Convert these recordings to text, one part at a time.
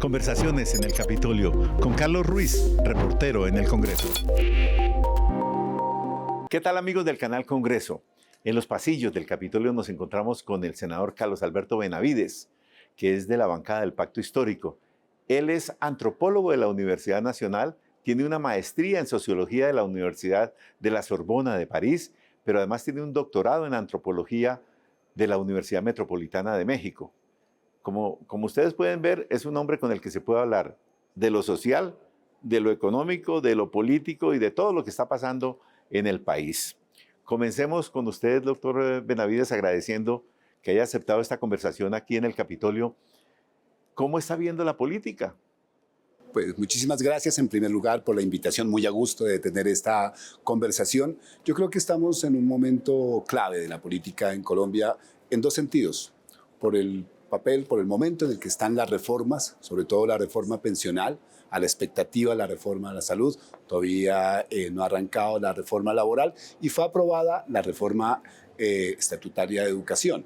Conversaciones en el Capitolio con Carlos Ruiz, reportero en el Congreso. ¿Qué tal, amigos del canal Congreso? En los pasillos del Capitolio nos encontramos con el senador Carlos Alberto Benavides, que es de la bancada del Pacto Histórico. Él es antropólogo de la Universidad Nacional, tiene una maestría en sociología de la Universidad de la Sorbona de París, pero además tiene un doctorado en antropología de la Universidad Metropolitana de México. Como ustedes pueden ver, es un hombre con el que se puede hablar de lo social, de lo económico, de lo político y de todo lo que está pasando en el país. Comencemos con usted, doctor Benavides, agradeciendo que haya aceptado esta conversación aquí en el Capitolio. ¿Cómo está viendo la política? Pues muchísimas gracias en primer lugar por la invitación, muy a gusto de tener esta conversación. Yo creo que estamos en un momento clave de la política en Colombia en dos sentidos. Por el papel, por el momento en el que están las reformas, sobre todo la reforma pensional, a la expectativa de la reforma de la salud, todavía no ha arrancado la reforma laboral y fue aprobada la reforma estatutaria de educación.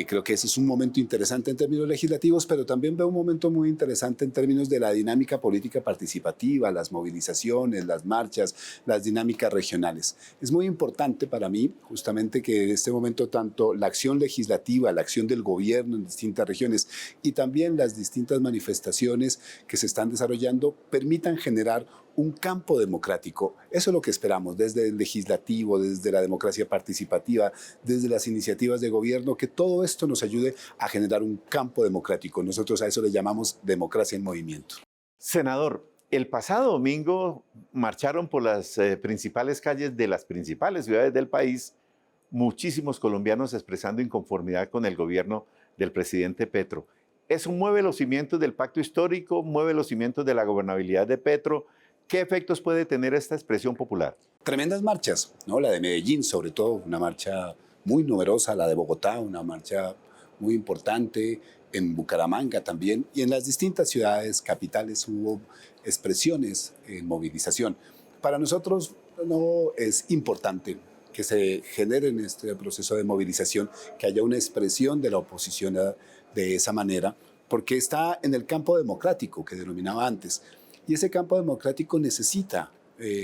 Creo que ese es un momento interesante en términos legislativos, pero también veo un momento muy interesante en términos de la dinámica política participativa, las movilizaciones, las marchas, las dinámicas regionales. Es muy importante para mí justamente que en este momento tanto la acción legislativa, la acción del gobierno en distintas regiones y también las distintas manifestaciones que se están desarrollando permitan generar un campo democrático. Eso es lo que esperamos desde el legislativo, desde la democracia participativa, desde las iniciativas de gobierno, que todo esto nos ayude a generar un campo democrático. Nosotros a eso le llamamos democracia en movimiento. Senador, el pasado domingo marcharon por las principales calles de las principales ciudades del país muchísimos colombianos expresando inconformidad con el gobierno del presidente Petro. ¿Eso mueve los cimientos del pacto histórico? ¿Mueve los cimientos de la gobernabilidad de Petro? ¿Qué efectos puede tener esta expresión popular? Tremendas marchas, ¿no? La de Medellín, sobre todo, una marcha muy numerosa, la de Bogotá, una marcha muy importante, en Bucaramanga también, y en las distintas ciudades capitales hubo expresiones en movilización. Para nosotros no es importante que se genere en este proceso de movilización, que haya una expresión de la oposición de esa manera, porque está en el campo democrático que denominaba antes. Y ese campo democrático necesita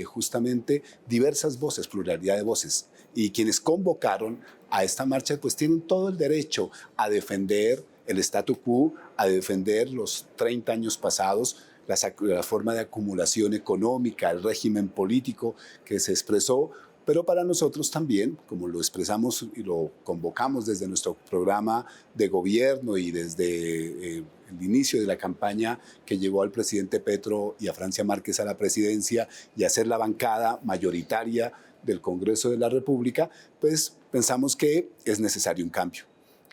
justamente diversas voces, pluralidad de voces. Y quienes convocaron a esta marcha pues tienen todo el derecho a defender el statu quo, a defender los 30 años pasados, la forma de acumulación económica, el régimen político que se expresó. Pero para nosotros también, como lo expresamos y lo convocamos desde nuestro programa de gobierno y desde el inicio de la campaña que llevó al presidente Petro y a Francia Márquez a la presidencia y a ser la bancada mayoritaria del Congreso de la República, pues pensamos que es necesario un cambio,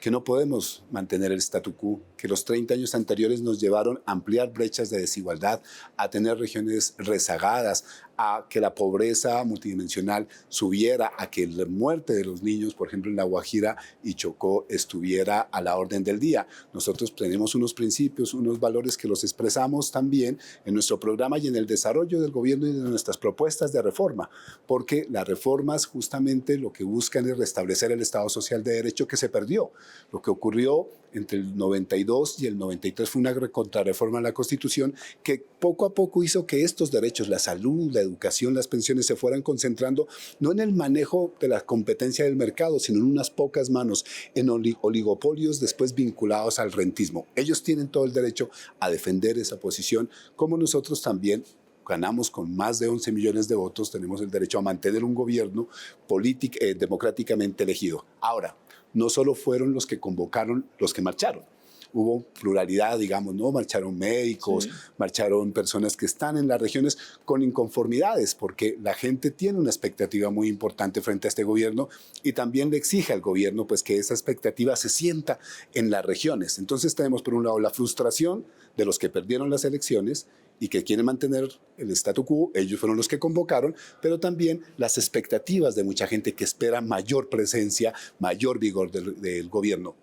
que no podemos mantener el statu quo, que los 30 años anteriores nos llevaron a ampliar brechas de desigualdad, a tener regiones rezagadas, a que la pobreza multidimensional subiera, a que la muerte de los niños, por ejemplo en La Guajira y Chocó, estuviera a la orden del día. Nosotros tenemos unos principios, unos valores que los expresamos también en nuestro programa y en el desarrollo del gobierno y de nuestras propuestas de reforma, porque las reformas justamente lo que buscan es restablecer el Estado Social de Derecho que se perdió. Lo que ocurrió entre el 92 y el 93 fue una contrarreforma a la Constitución que poco a poco hizo que estos derechos, la salud, la educación, las pensiones se fueran concentrando no en el manejo de la competencia del mercado, sino en unas pocas manos, en oligopolios después vinculados al rentismo. Ellos tienen todo el derecho a defender esa posición, como nosotros también ganamos con más de 11 millones de votos, tenemos el derecho a mantener un gobierno democráticamente elegido. Ahora, no solo fueron los que convocaron los que marcharon. Hubo pluralidad, digamos, ¿no? Marcharon médicos, sí, marcharon personas que están en las regiones con inconformidades, porque la gente tiene una expectativa muy importante frente a este gobierno y también le exige al gobierno pues, que esa expectativa se sienta en las regiones. Entonces tenemos por un lado la frustración de los que perdieron las elecciones y que quieren mantener el statu quo, ellos fueron los que convocaron, pero también las expectativas de mucha gente que espera mayor presencia, mayor vigor del gobierno.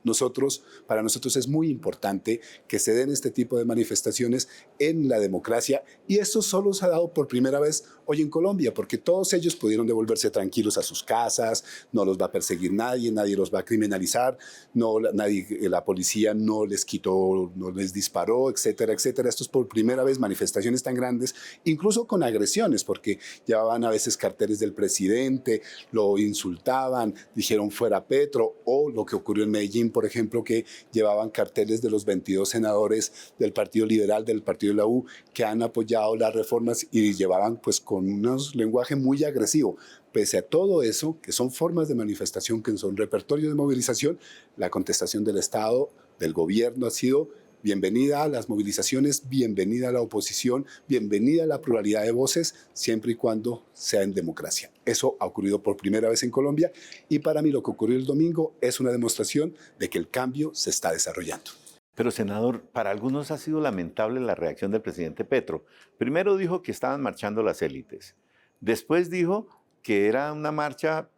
Para nosotros es muy importante que se den este tipo de manifestaciones en la democracia y esto solo se ha dado por primera vez hoy en Colombia, porque todos ellos pudieron devolverse tranquilos a sus casas, no los va a perseguir nadie, nadie los va a criminalizar, la policía no les quitó, no les disparó, etcétera, etcétera. Esto es por primera vez manifestaciones tan grandes, incluso con agresiones, porque llevaban a veces carteles del presidente, lo insultaban, dijeron fuera Petro, o lo que ocurrió en Medellín, por ejemplo, que llevaban carteles de los 22 senadores del Partido Liberal, del Partido de la U, que han apoyado las reformas y llevaban pues con un lenguaje muy agresivo. Pese a todo eso, que son formas de manifestación, que son repertorios de movilización, la contestación del Estado, del gobierno ha sido bienvenida a las movilizaciones, bienvenida a la oposición, bienvenida a la pluralidad de voces, siempre y cuando sea en democracia. Eso ha ocurrido por primera vez en Colombia y para mí lo que ocurrió el domingo es una demostración de que el cambio se está desarrollando. Pero, senador, para algunos ha sido lamentable la reacción del presidente Petro. Primero dijo que estaban marchando las élites. Después dijo que era una marcha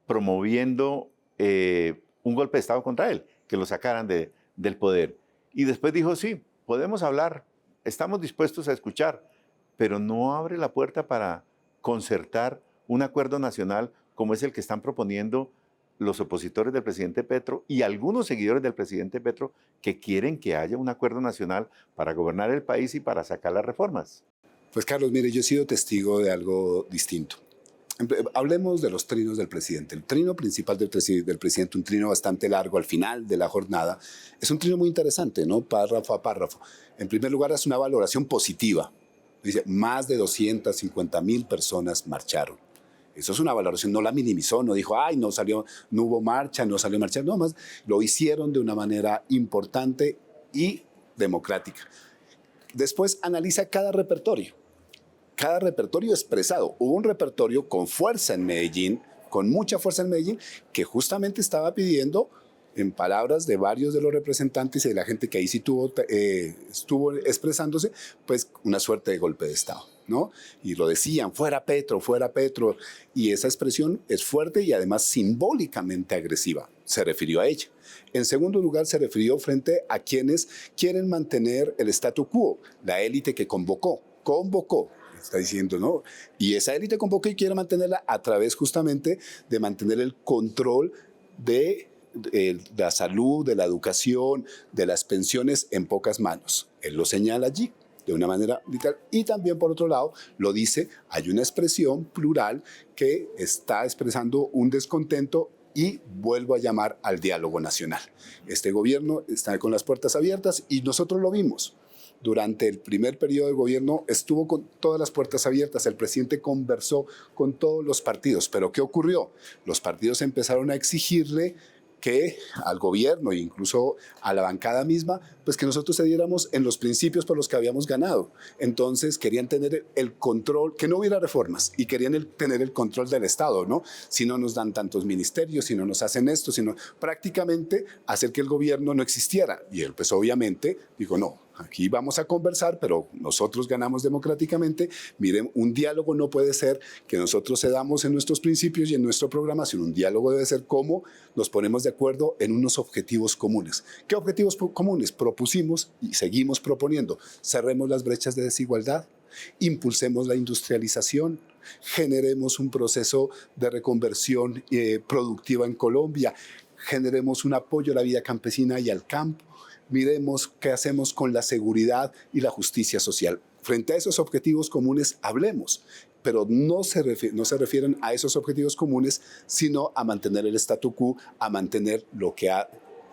promoviendo un golpe de Estado contra él, que lo sacaran del poder. Y después dijo, sí, podemos hablar, estamos dispuestos a escuchar, pero no abre la puerta para concertar un acuerdo nacional como es el que están proponiendo los opositores del presidente Petro y algunos seguidores del presidente Petro que quieren que haya un acuerdo nacional para gobernar el país y para sacar las reformas. Pues Carlos, mire, yo he sido testigo de algo distinto. Hablemos de los trinos del presidente. El trino principal del presidente, un trino bastante largo al final de la jornada, es un trino muy interesante, ¿no? Párrafo a párrafo. En primer lugar, es una valoración positiva. Dice, más de 250,000 personas marcharon. Eso es una valoración, no la minimizó, no dijo, ay, no hubo marcha, no salió marcha, no, más lo hicieron de una manera importante y democrática. Después analiza cada repertorio expresado. Hubo un repertorio con fuerza en Medellín, con mucha fuerza en Medellín, que justamente estaba pidiendo, en palabras de varios de los representantes y de la gente que ahí sí estuvo expresándose, pues una suerte de golpe de Estado, ¿no? Y lo decían, fuera Petro, y esa expresión es fuerte y además simbólicamente agresiva, se refirió a ella. En segundo lugar, se refirió frente a quienes quieren mantener el statu quo, la élite que convocó, está diciendo, ¿no? Y esa élite convoca y quiere mantenerla a través justamente de mantener el control de la salud, de la educación, de las pensiones en pocas manos. Él lo señala allí de una manera literal. Y también, por otro lado, lo dice, hay una expresión plural que está expresando un descontento y vuelvo a llamar al diálogo nacional. Este gobierno está con las puertas abiertas y nosotros lo vimos. Durante el primer periodo de gobierno estuvo con todas las puertas abiertas, el presidente conversó con todos los partidos, pero ¿qué ocurrió? Los partidos empezaron a exigirle que al gobierno e incluso a la bancada misma, pues que nosotros cediéramos en los principios por los que habíamos ganado. Entonces querían tener el control, que no hubiera reformas, y querían tener el control del Estado, ¿no? Si no nos dan tantos ministerios, si no nos hacen esto, sino prácticamente hacer que el gobierno no existiera. Y él pues obviamente dijo, no, aquí vamos a conversar, pero nosotros ganamos democráticamente. Miren, un diálogo no puede ser que nosotros cedamos en nuestros principios y en nuestro programa, sino un diálogo debe ser cómo nos ponemos de acuerdo en unos objetivos comunes. ¿Qué objetivos comunes propusimos y seguimos proponiendo? Cerremos las brechas de desigualdad, impulsemos la industrialización, generemos un proceso de reconversión productiva en Colombia, generemos un apoyo a la vida campesina y al campo, miremos qué hacemos con la seguridad y la justicia social. Frente a esos objetivos comunes, hablemos, pero no se refieren a esos objetivos comunes, sino a mantener el statu quo, a mantener lo que ha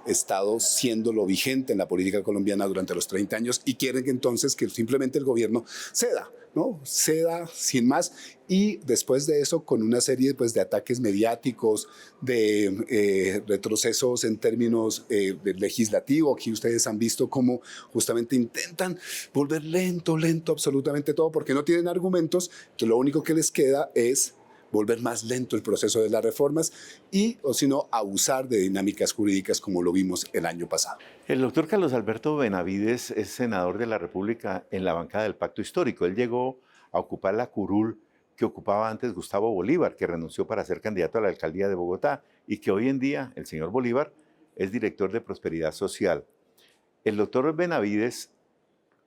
estado siendo lo vigente en la política colombiana durante los 30 años y quieren que entonces que simplemente el gobierno ceda, ¿no? Ceda sin más y después de eso con una serie pues, de ataques mediáticos, de retrocesos en términos de legislativo. Aquí ustedes han visto cómo justamente intentan volver lento absolutamente todo porque no tienen argumentos, que lo único que les queda es volver más lento el proceso de las reformas o si no, abusar de dinámicas jurídicas como lo vimos el año pasado. El doctor Carlos Alberto Benavides es senador de la República en la bancada del Pacto Histórico. Él llegó a ocupar la curul que ocupaba antes Gustavo Bolívar, que renunció para ser candidato a la alcaldía de Bogotá y que hoy en día el señor Bolívar es director de Prosperidad Social. El doctor Benavides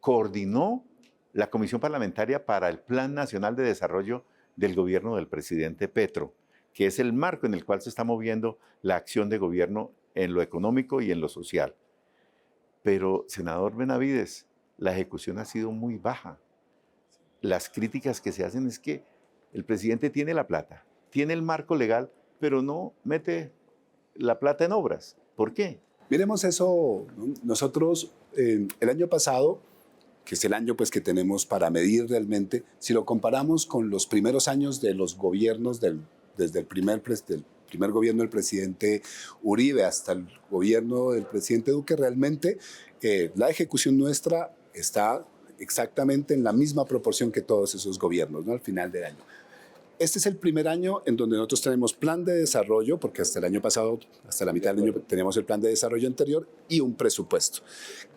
coordinó la Comisión Parlamentaria para el Plan Nacional de Desarrollo del gobierno del presidente Petro, que es el marco en el cual se está moviendo la acción de gobierno en lo económico y en lo social. Pero, senador Benavides, la ejecución ha sido muy baja. Las críticas que se hacen es que el presidente tiene la plata, tiene el marco legal, pero no mete la plata en obras. ¿Por qué? Miremos eso, ¿no? Nosotros el año pasado, que es el año pues, que tenemos para medir realmente, si lo comparamos con los primeros años de los gobiernos, desde el primer gobierno del presidente Uribe hasta el gobierno del presidente Duque, realmente la ejecución nuestra está exactamente en la misma proporción que todos esos gobiernos, ¿no? Al final del año. Este es el primer año en donde nosotros tenemos plan de desarrollo, porque hasta el año pasado, hasta la mitad del año, teníamos el plan de desarrollo anterior y un presupuesto.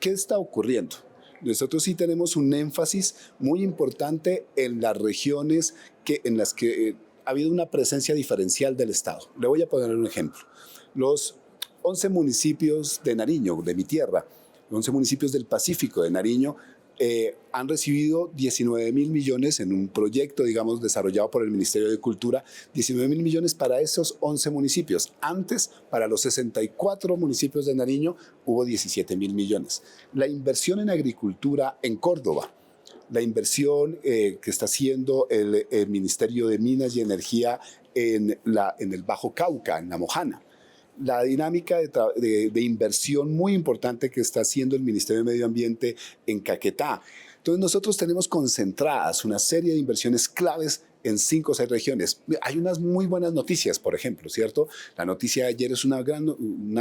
¿Qué está ocurriendo? Nosotros sí tenemos un énfasis muy importante en las regiones en las que ha habido una presencia diferencial del Estado. Le voy a poner un ejemplo. Los 11 municipios de Nariño, de mi tierra, 11 municipios del Pacífico de Nariño, han recibido 19.000 millones en un proyecto, digamos, desarrollado por el Ministerio de Cultura, 19.000 millones para esos 11 municipios. Antes, para los 64 municipios de Nariño, hubo 17.000 millones. La inversión en agricultura en Córdoba, la inversión que está haciendo el Ministerio de Minas y Energía en el Bajo Cauca, en La Mojana, la dinámica de inversión muy importante que está haciendo el Ministerio de Medio Ambiente en Caquetá. Entonces nosotros tenemos concentradas una serie de inversiones claves en 5 o 6 regiones. Hay unas muy buenas noticias, por ejemplo, ¿cierto? La noticia de ayer es una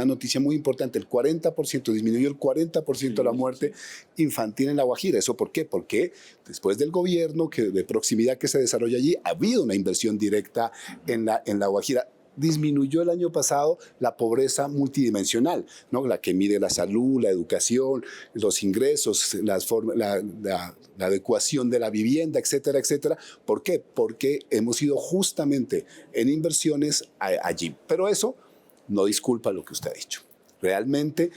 noticia muy importante. El 40%, disminuyó el 40% la muerte infantil en La Guajira. ¿Eso por qué? Porque después del gobierno de proximidad que se desarrolla allí, ha habido una inversión directa en La Guajira. Disminuyó el año pasado la pobreza multidimensional, ¿no? La que mide la salud, la educación, los ingresos, la adecuación de la vivienda, etcétera, etcétera. ¿Por qué? Porque hemos ido justamente en inversiones allí. Pero eso no disculpa lo que usted ha dicho. Realmente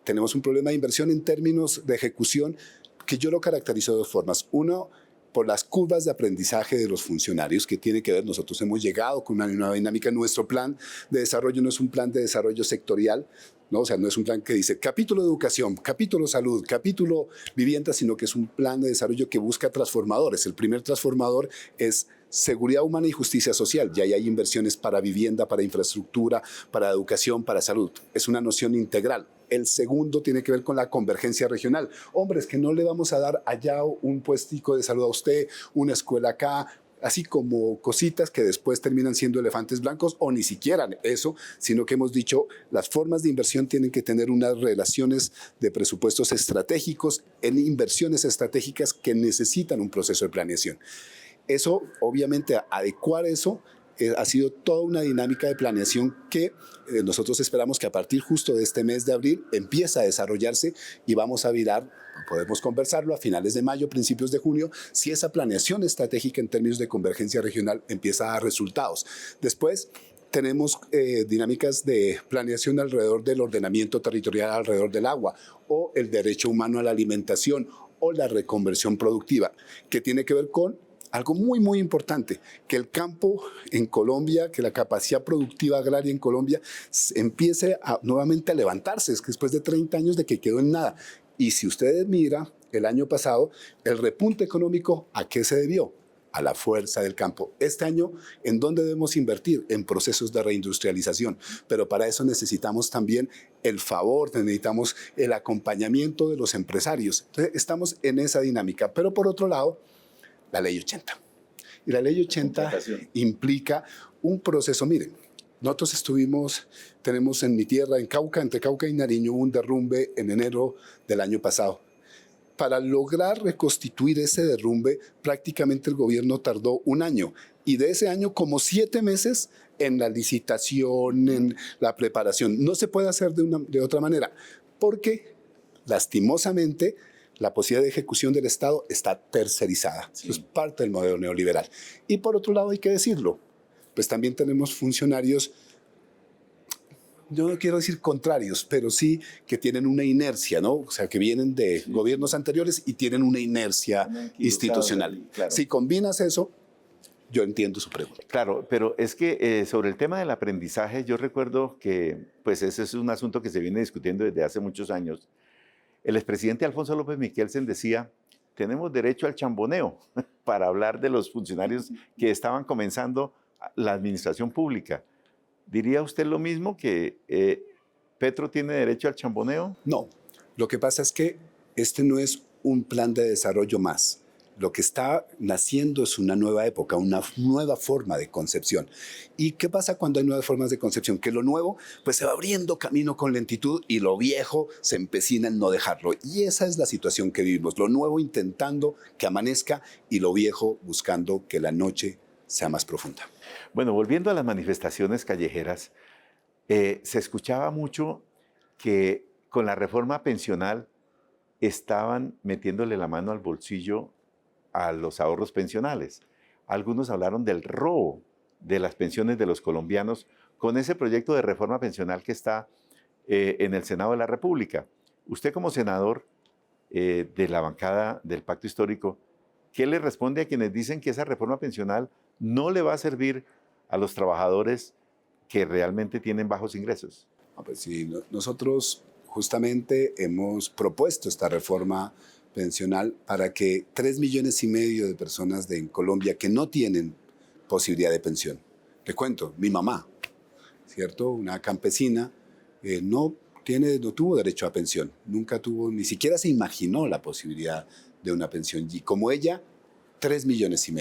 tenemos un problema de inversión en términos de ejecución que yo lo caracterizo de 2 formas. Uno, por las curvas de aprendizaje de los funcionarios, que tiene que ver, nosotros hemos llegado con una nueva dinámica. Nuestro plan de desarrollo no es un plan de desarrollo sectorial, ¿no? O sea, no es un plan que dice capítulo educación, capítulo salud, capítulo vivienda, sino que es un plan de desarrollo que busca transformadores. El primer transformador es seguridad humana y justicia social. Ya hay inversiones para vivienda, para infraestructura, para educación, para salud. Es una noción integral. El segundo tiene que ver con la convergencia regional. Hombre, es que no le vamos a dar allá un puestico de salud a usted, una escuela acá, así como cositas que después terminan siendo elefantes blancos, o ni siquiera eso, sino que hemos dicho las formas de inversión tienen que tener unas relaciones de presupuestos estratégicos en inversiones estratégicas que necesitan un proceso de planeación. Eso, obviamente, adecuar eso ha sido toda una dinámica de planeación que nosotros esperamos que a partir justo de este mes de abril empiece a desarrollarse y vamos a virar, podemos conversarlo a finales de mayo, principios de junio, si esa planeación estratégica en términos de convergencia regional empieza a dar resultados. Después, tenemos dinámicas de planeación alrededor del ordenamiento territorial alrededor del agua o el derecho humano a la alimentación o la reconversión productiva, que tiene que ver con algo muy, muy importante, que el campo en Colombia, que la capacidad productiva agraria en Colombia empiece nuevamente a levantarse. Es que después de 30 años de que quedó en nada. Y si ustedes miran, el año pasado, el repunte económico, ¿a qué se debió? A la fuerza del campo. Este año, ¿en dónde debemos invertir? En procesos de reindustrialización. Pero para eso necesitamos también el favor, necesitamos el acompañamiento de los empresarios. Entonces, estamos en esa dinámica. Pero por otro lado, la Ley 80. Y la Ley 80 implica un proceso. Miren, nosotros tenemos en mi tierra, en Cauca, entre Cauca y Nariño, un derrumbe en enero del año pasado. Para lograr reconstituir ese derrumbe, prácticamente el gobierno tardó 1 año. Y de ese año, como 7 meses en la licitación, en la preparación. No se puede hacer de otra manera, porque lastimosamente la posibilidad de ejecución del Estado está tercerizada. Sí. Es parte del modelo neoliberal. Y por otro lado, hay que decirlo, pues también tenemos funcionarios, yo no quiero decir contrarios, pero sí que tienen una inercia, ¿no? O sea, que vienen de gobiernos anteriores y tienen una inercia institucional. Claro. Si combinas eso, yo entiendo su pregunta. Claro, pero es que sobre el tema del aprendizaje, yo recuerdo que pues ese es un asunto que se viene discutiendo desde hace muchos años. El expresidente Alfonso López Miquelsen decía, tenemos derecho al chamboneo para hablar de los funcionarios que estaban comenzando la administración pública. ¿Diría usted lo mismo, que Petro tiene derecho al chamboneo? No, lo que pasa es que este no es un plan de desarrollo más. Lo que está naciendo es una nueva época, una nueva forma de concepción. ¿Y qué pasa cuando hay nuevas formas de concepción? Que lo nuevo pues se va abriendo camino con lentitud y lo viejo se empecina en no dejarlo. Y esa es la situación que vivimos. Lo nuevo intentando que amanezca y lo viejo buscando que la noche sea más profunda. Bueno, volviendo a las manifestaciones callejeras, se escuchaba mucho que con la reforma pensional estaban metiéndole la mano al bolsillo a los ahorros pensionales. Algunos hablaron del robo de las pensiones de los colombianos con ese proyecto de reforma pensional que está en el Senado de la República. Usted, como senador de la bancada del Pacto Histórico, ¿qué le responde a quienes dicen que esa reforma pensional no le va a servir a los trabajadores que realmente tienen bajos ingresos? Pues sí, nosotros justamente hemos propuesto esta reforma pensional para que 3,5 millones de personas en Colombia que no tienen posibilidad de pensión. Le cuento, mi mamá, ¿cierto? Una campesina, no tuvo derecho a pensión, nunca tuvo, ni siquiera se imaginó la posibilidad de una pensión. Y como ella, 3,5 millones.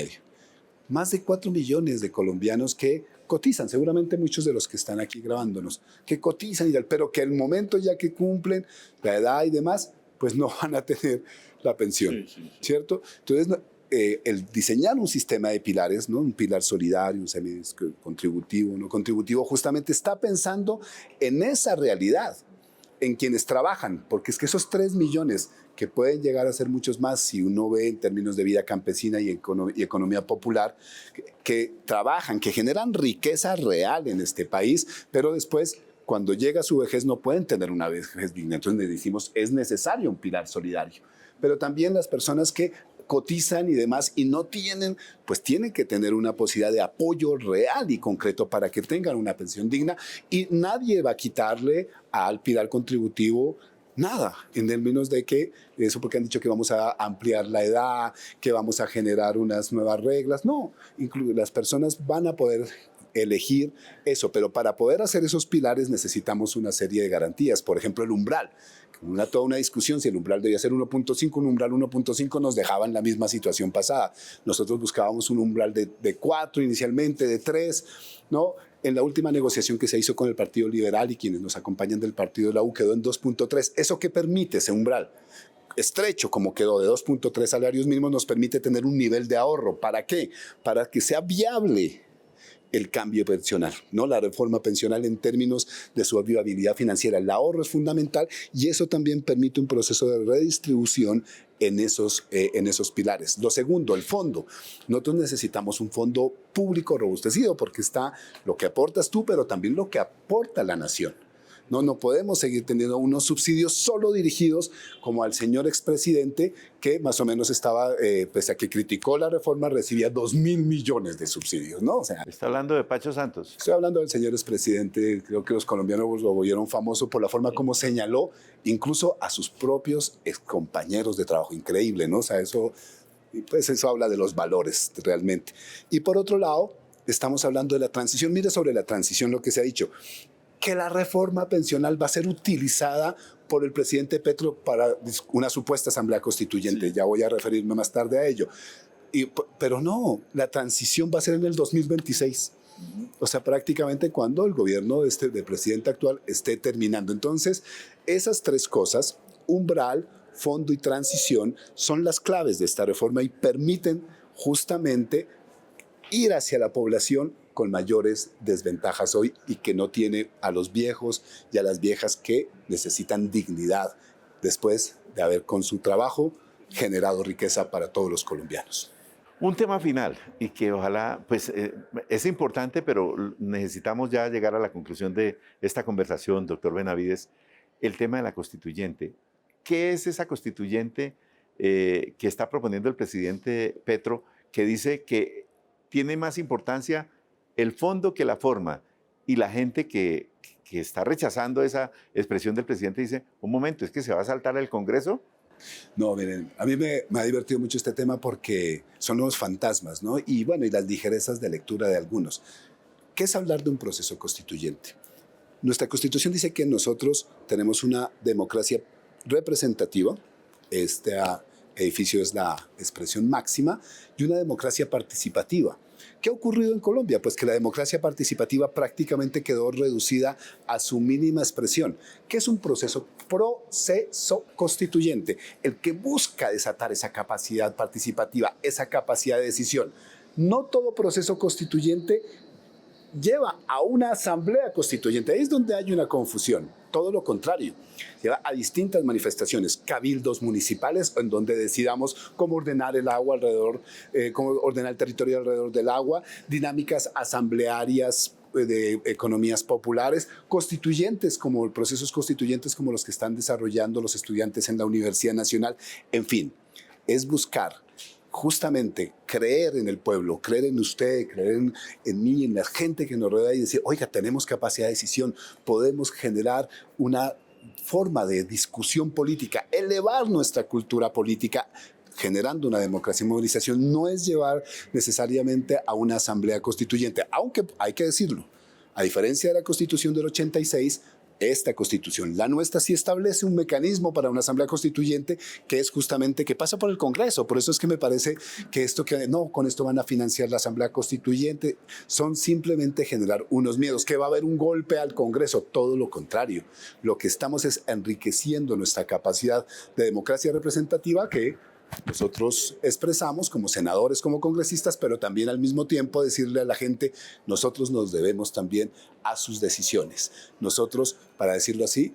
Más de 4 millones de colombianos que cotizan, seguramente muchos de los que están aquí grabándonos, que cotizan, pero que el momento ya que cumplen la edad y demás, pues no van a tener la pensión, ¿cierto? Entonces, el diseñar un sistema de pilares, ¿no? Un pilar solidario, un semi-contributivo, no contributivo, justamente está pensando en esa realidad, en quienes trabajan, porque es que esos 3 millones, que pueden llegar a ser muchos más si uno ve en términos de vida campesina y economía popular, que trabajan, que generan riqueza real en este país, pero después, cuando llega su vejez, no pueden tener una vejez digna. Entonces le decimos, es necesario un pilar solidario. Pero también las personas que cotizan y demás y no tienen, pues tienen que tener una posibilidad de apoyo real y concreto para que tengan una pensión digna, y nadie va a quitarle al pilar contributivo nada, en términos de que eso, porque han dicho que vamos a ampliar la edad, que vamos a generar unas nuevas reglas. No, las personas van a poder elegir eso, pero para poder hacer esos pilares necesitamos una serie de garantías. Por ejemplo, el umbral. Toda una discusión si el umbral debía ser 1.5, un umbral 1.5 nos dejaba en la misma situación pasada. Nosotros buscábamos un umbral de 4 inicialmente, de 3, ¿no? En la última negociación que se hizo con el Partido Liberal y quienes nos acompañan del Partido de la U quedó en 2.3. ¿Eso qué permite, ese umbral? Estrecho como quedó, de 2.3 salarios mínimos, nos permite tener un nivel de ahorro. ¿Para qué? Para que sea viable el cambio pensional, ¿no? La reforma pensional en términos de su viabilidad financiera. El ahorro es fundamental y eso también permite un proceso de redistribución en esos pilares. Lo segundo, el fondo. Nosotros necesitamos un fondo público robustecido porque está lo que aportas tú, pero también lo que aporta la nación. No podemos seguir teniendo unos subsidios solo dirigidos como al señor expresidente, que más o menos estaba, pese a que criticó la reforma, recibía 2,000 millones de subsidios, ¿no? O sea, ¿Está hablando de Pacho Santos? Estoy hablando del señor expresidente. Creo que los colombianos lo volvieron famoso por la forma como señaló incluso a sus propios excompañeros de trabajo. Increíble, ¿no? O sea, eso habla de los valores realmente. Y por otro lado, estamos hablando de la transición. Mire, sobre la transición lo que se ha dicho, que la reforma pensional va a ser utilizada por el presidente Petro para una supuesta asamblea constituyente. Sí. Ya voy a referirme más tarde a ello. Pero no, la transición va a ser en el 2026. O sea, prácticamente cuando el gobierno del presidente actual esté terminando. Entonces, esas 3 cosas, umbral, fondo y transición, son las claves de esta reforma y permiten justamente ir hacia la población con mayores desventajas hoy y que no tiene a los viejos y a las viejas que necesitan dignidad después de haber con su trabajo generado riqueza para todos los colombianos. Un tema final y que ojalá, pues es importante, pero necesitamos ya llegar a la conclusión de esta conversación, doctor Benavides, el tema de la constituyente. ¿Qué es esa constituyente que está proponiendo el presidente Petro, que dice que tiene más importancia el fondo que la forma y la gente que que está rechazando esa expresión del presidente, dice, un momento, ¿es que se va a saltar el Congreso? No, miren, a mí me ha divertido mucho este tema porque son los fantasmas, ¿no? Y bueno, y las ligerezas de lectura de algunos. ¿Qué es hablar de un proceso constituyente? Nuestra Constitución dice que nosotros tenemos una democracia representativa, este edificio es la expresión máxima, y una democracia participativa. ¿Qué ha ocurrido en Colombia? Pues que la democracia participativa prácticamente quedó reducida a su mínima expresión, que es un proceso constituyente, el que busca desatar esa capacidad participativa, esa capacidad de decisión. No todo proceso constituyente lleva a una asamblea constituyente. Ahí es donde hay una confusión. Todo lo contrario, lleva a distintas manifestaciones, cabildos municipales en donde decidamos cómo ordenar el agua alrededor, cómo ordenar el territorio alrededor del agua, dinámicas asamblearias de economías populares, constituyentes como procesos constituyentes como los que están desarrollando los estudiantes en la Universidad Nacional. En fin, es buscar justamente creer en el pueblo, creer en usted, creer en mí, en la gente que nos rodea y decir, oiga, tenemos capacidad de decisión, podemos generar una forma de discusión política, elevar nuestra cultura política, generando una democracia y movilización. No es llevar necesariamente a una asamblea constituyente, aunque hay que decirlo, a diferencia de la Constitución del 86, esta Constitución, la nuestra, sí establece un mecanismo para una asamblea constituyente que es justamente que pasa por el Congreso. Por eso es que me parece que esto que no, con esto van a financiar la asamblea constituyente, son simplemente generar unos miedos, que va a haber un golpe al Congreso. Todo lo contrario. Lo que estamos es enriqueciendo nuestra capacidad de democracia representativa que nosotros expresamos como senadores, como congresistas, pero también al mismo tiempo decirle a la gente, nosotros nos debemos también a sus decisiones. Nosotros, para decirlo así,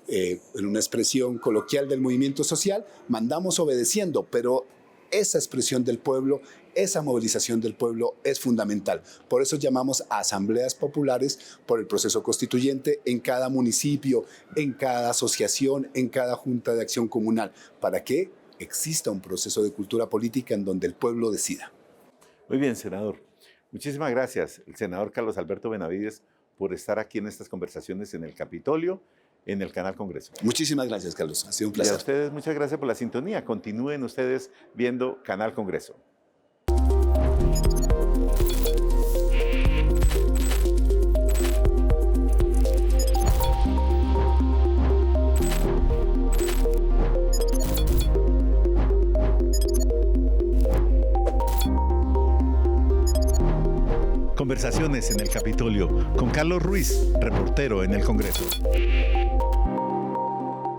en una expresión coloquial del movimiento social, mandamos obedeciendo, pero esa expresión del pueblo, esa movilización del pueblo es fundamental. Por eso llamamos a asambleas populares por el proceso constituyente en cada municipio, en cada asociación, en cada junta de acción comunal. ¿Para qué? Exista un proceso de cultura política en donde el pueblo decida. Muy bien, senador. Muchísimas gracias, el senador Carlos Alberto Benavides, por estar aquí en estas conversaciones en el Capitolio, en el Canal Congreso. Muchísimas gracias, Carlos. Ha sido un placer. Y a ustedes, muchas gracias por la sintonía. Continúen ustedes viendo Canal Congreso. Conversaciones en el Capitolio con Carlos Ruiz, reportero en el Congreso.